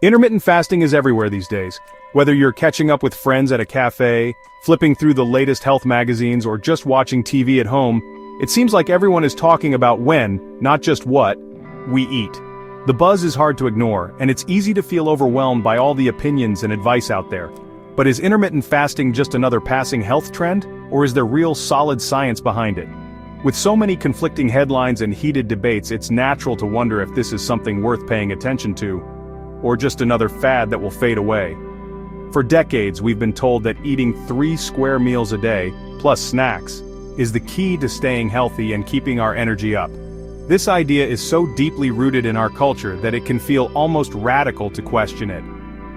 Intermittent fasting is everywhere these days. Whether you're catching up with friends at a cafe, flipping through the latest health magazines, or just watching TV at home, it seems like everyone is talking about when, not just what, we eat. The buzz is hard to ignore, and it's easy to feel overwhelmed by all the opinions and advice out there. But is intermittent fasting just another passing health trend, or is there real solid science behind it? With so many conflicting headlines and heated debates, it's natural to wonder if this is something worth paying attention to, or just another fad that will fade away. For decades, we've been told that eating 3 square meals a day, plus snacks, is the key to staying healthy and keeping our energy up. This idea is so deeply rooted in our culture that it can feel almost radical to question it.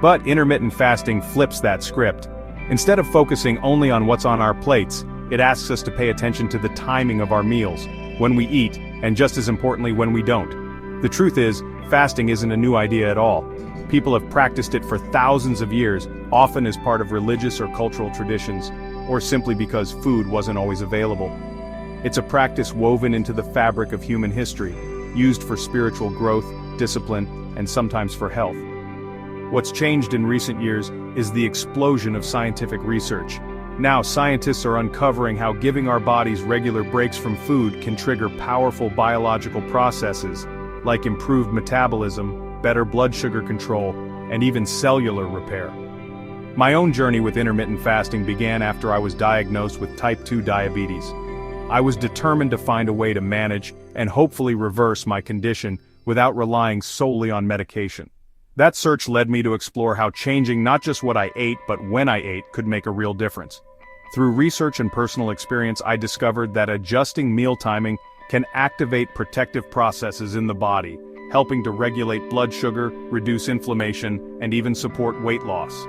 But intermittent fasting flips that script. Instead of focusing only on what's on our plates, it asks us to pay attention to the timing of our meals, when we eat, and just as importantly when we don't. The truth is, fasting isn't a new idea at all. People have practiced it for thousands of years, often as part of religious or cultural traditions, or simply because food wasn't always available. It's a practice woven into the fabric of human history, used for spiritual growth, discipline, and sometimes for health. What's changed in recent years is the explosion of scientific research. Now scientists are uncovering how giving our bodies regular breaks from food can trigger powerful biological processes, like improved metabolism, better blood sugar control, and even cellular repair. My own journey with intermittent fasting began after I was diagnosed with type 2 diabetes. I was determined to find a way to manage and hopefully reverse my condition without relying solely on medication. That search led me to explore how changing not just what I ate but when I ate could make a real difference. Through research and personal experience, I discovered that adjusting meal timing can activate protective processes in the body, helping to regulate blood sugar, reduce inflammation, and even support weight loss.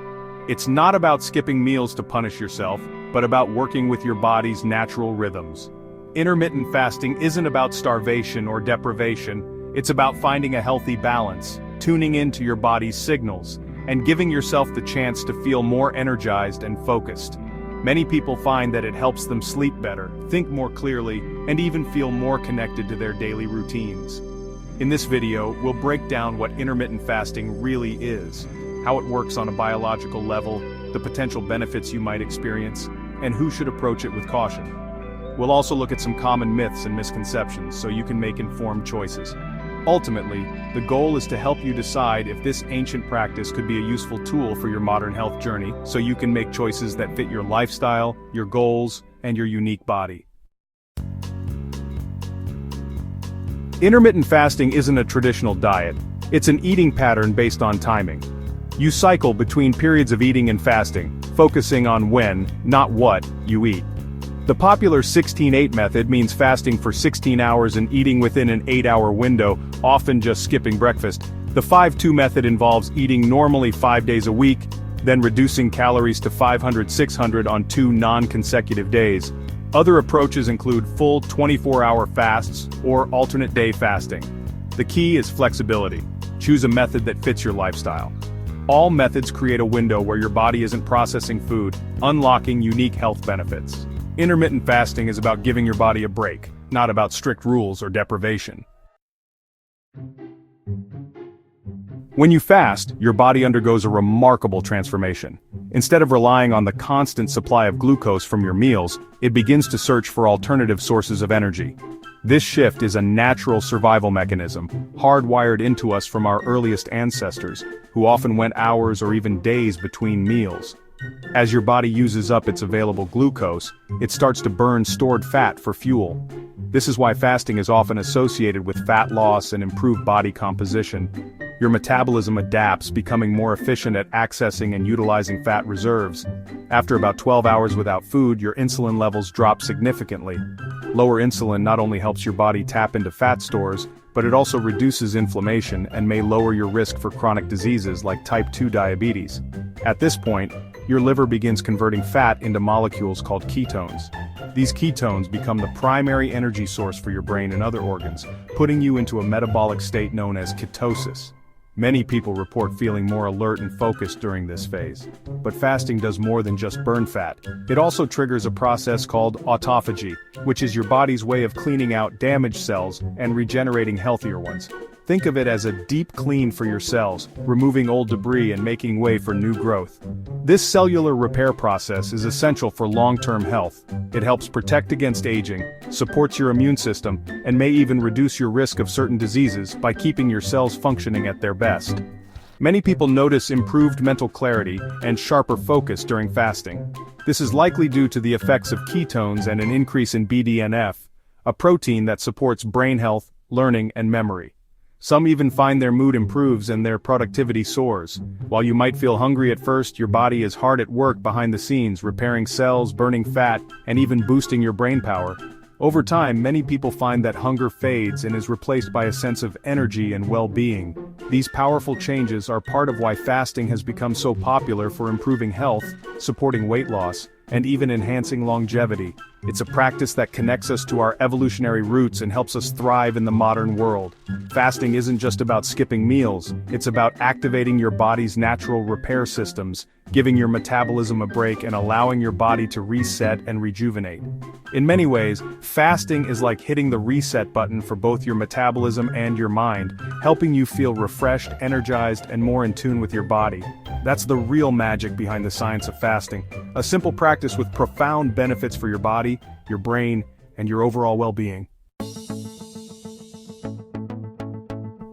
It's not about skipping meals to punish yourself, but about working with your body's natural rhythms. Intermittent fasting isn't about starvation or deprivation, it's about finding a healthy balance, tuning into your body's signals, and giving yourself the chance to feel more energized and focused. Many people find that it helps them sleep better, think more clearly, and even feel more connected to their daily routines. In this video, we'll break down what intermittent fasting really is, how it works on a biological level, the potential benefits you might experience, and who should approach it with caution. We'll also look at some common myths and misconceptions so you can make informed choices. Ultimately, the goal is to help you decide if this ancient practice could be a useful tool for your modern health journey, so you can make choices that fit your lifestyle, your goals, and your unique body. Intermittent fasting isn't a traditional diet. It's an eating pattern based on timing. You cycle between periods of eating and fasting, focusing on when, not what, you eat. The popular 16-8 method means fasting for 16 hours and eating within an 8-hour window, often just skipping breakfast. The 5-2 method involves eating normally 5 days a week, then reducing calories to 500-600 on 2 non-consecutive days. Other approaches include full 24-hour fasts or alternate day fasting. The key is flexibility. Choose a method that fits your lifestyle. All methods create a window where your body isn't processing food, unlocking unique health benefits. Intermittent fasting is about giving your body a break, not about strict rules or deprivation. When you fast, your body undergoes a remarkable transformation. Instead of relying on the constant supply of glucose from your meals, it begins to search for alternative sources of energy. This shift is a natural survival mechanism, hardwired into us from our earliest ancestors, who often went hours or even days between meals. As your body uses up its available glucose, it starts to burn stored fat for fuel. This is why fasting is often associated with fat loss and improved body composition. Your metabolism adapts, becoming more efficient at accessing and utilizing fat reserves. After about 12 hours without food, your insulin levels drop significantly. Lower insulin not only helps your body tap into fat stores, but it also reduces inflammation and may lower your risk for chronic diseases like type 2 diabetes. At this point, your liver begins converting fat into molecules called ketones. These ketones become the primary energy source for your brain and other organs, putting you into a metabolic state known as ketosis. Many people report feeling more alert and focused during this phase. But fasting does more than just burn fat. It also triggers a process called autophagy, which is your body's way of cleaning out damaged cells and regenerating healthier ones. Think of it as a deep clean for your cells, removing old debris and making way for new growth. This cellular repair process is essential for long-term health. It helps protect against aging, supports your immune system, and may even reduce your risk of certain diseases by keeping your cells functioning at their best. Many people notice improved mental clarity and sharper focus during fasting. This is likely due to the effects of ketones and an increase in BDNF, a protein that supports brain health, learning, and memory. Some even find their mood improves and their productivity soars. While you might feel hungry at first, your body is hard at work behind the scenes, repairing cells, burning fat, and even boosting your brain power. Over time, many people find that hunger fades and is replaced by a sense of energy and well-being. These powerful changes are part of why fasting has become so popular for improving health, supporting weight loss, and even enhancing longevity. It's a practice that connects us to our evolutionary roots and helps us thrive in the modern world. Fasting isn't just about skipping meals, it's about activating your body's natural repair systems, giving your metabolism a break and allowing your body to reset and rejuvenate. In many ways, fasting is like hitting the reset button for both your metabolism and your mind, helping you feel refreshed, energized, and more in tune with your body. That's the real magic behind the science of fasting, a simple practice with profound benefits for your body, your brain, and your overall well-being.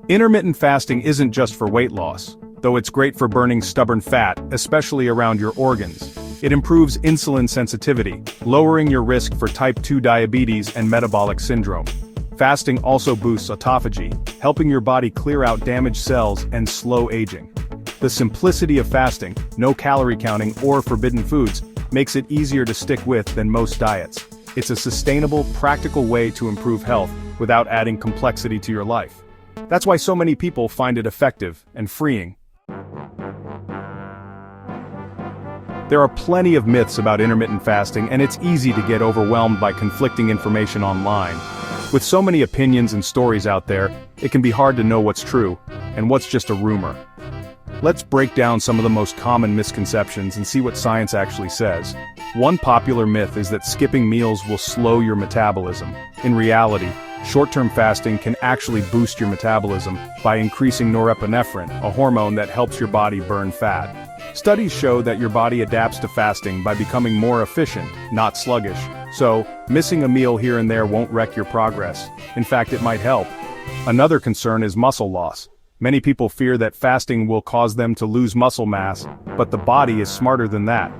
Intermittent fasting isn't just for weight loss, though it's great for burning stubborn fat, especially around your organs. It improves insulin sensitivity, lowering your risk for type 2 diabetes and metabolic syndrome. Fasting also boosts autophagy, helping your body clear out damaged cells and slow aging. The simplicity of fasting, no calorie counting or forbidden foods, makes it easier to stick with than most diets. It's a sustainable, practical way to improve health without adding complexity to your life. That's why so many people find it effective and freeing. There are plenty of myths about intermittent fasting, and it's easy to get overwhelmed by conflicting information online. With so many opinions and stories out there, it can be hard to know what's true and what's just a rumor. Let's break down some of the most common misconceptions and see what science actually says. One popular myth is that skipping meals will slow your metabolism. In reality, short-term fasting can actually boost your metabolism by increasing norepinephrine, a hormone that helps your body burn fat. Studies show that your body adapts to fasting by becoming more efficient, not sluggish. So, missing a meal here and there won't wreck your progress. In fact, it might help. Another concern is muscle loss. Many people fear that fasting will cause them to lose muscle mass, but the body is smarter than that.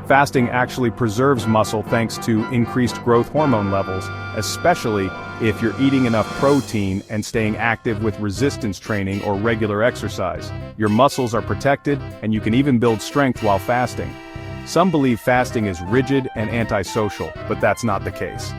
Fasting actually preserves muscle thanks to increased growth hormone levels, especially if you're eating enough protein and staying active with resistance training or regular exercise. Your muscles are protected, and you can even build strength while fasting. Some believe fasting is rigid and antisocial, but that's not the case.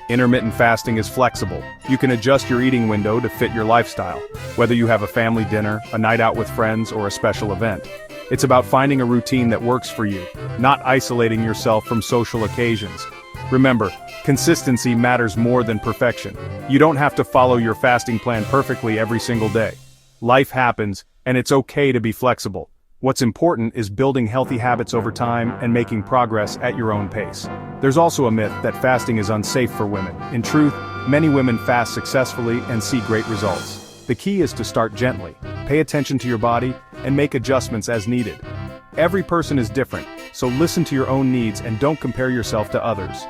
Intermittent fasting is flexible. You can adjust your eating window to fit your lifestyle, whether you have a family dinner, a night out with friends, or a special event. It's about finding a routine that works for you, not isolating yourself from social occasions. Remember, consistency matters more than perfection. You don't have to follow your fasting plan perfectly every single day. Life happens, and it's okay to be flexible. What's important is building healthy habits over time and making progress at your own pace. There's also a myth that fasting is unsafe for women. In truth, many women fast successfully and see great results. The key is to start gently, pay attention to your body, and make adjustments as needed. Every person is different, so listen to your own needs and don't compare yourself to others.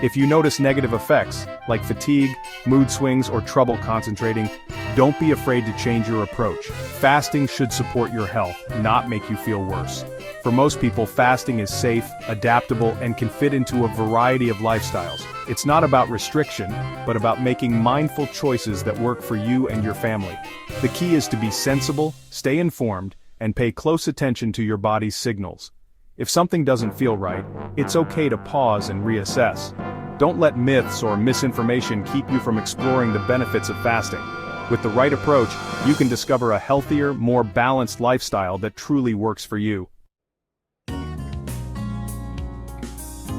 If you notice negative effects, like fatigue, mood swings, or trouble concentrating, don't be afraid to change your approach. Fasting should support your health, not make you feel worse. For most people, fasting is safe, adaptable, and can fit into a variety of lifestyles. It's not about restriction, but about making mindful choices that work for you and your family. The key is to be sensible, stay informed, and pay close attention to your body's signals. If something doesn't feel right, it's okay to pause and reassess. Don't let myths or misinformation keep you from exploring the benefits of fasting. With the right approach, you can discover a healthier, more balanced lifestyle that truly works for you.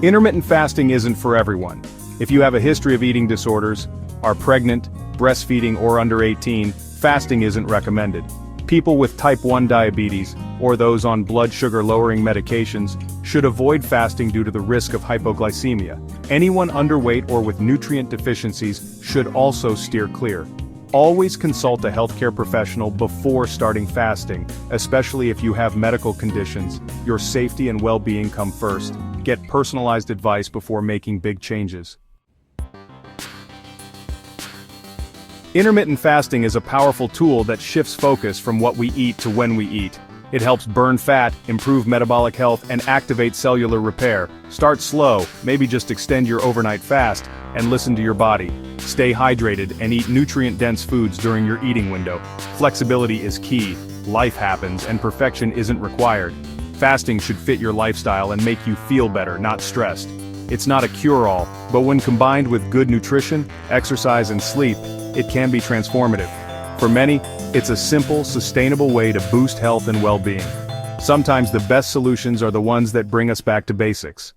Intermittent fasting isn't for everyone. If you have a history of eating disorders, are pregnant, breastfeeding, or under 18, fasting isn't recommended. People with type 1 diabetes, or those on blood sugar-lowering medications, should avoid fasting due to the risk of hypoglycemia. Anyone underweight or with nutrient deficiencies should also steer clear. Always consult a healthcare professional before starting fasting, especially if you have medical conditions. Your safety and well-being come first. Get personalized advice before making big changes. Intermittent fasting is a powerful tool that shifts focus from what we eat to when we eat. It helps burn fat, improve metabolic health, and activate cellular repair. Start slow, maybe just extend your overnight fast, and listen to your body. Stay hydrated and eat nutrient-dense foods during your eating window. Flexibility is key. Life happens and perfection isn't required. Fasting should fit your lifestyle and make you feel better, not stressed. It's not a cure-all, but when combined with good nutrition, exercise, and sleep, it can be transformative. For many, it's a simple, sustainable way to boost health and well-being. Sometimes the best solutions are the ones that bring us back to basics.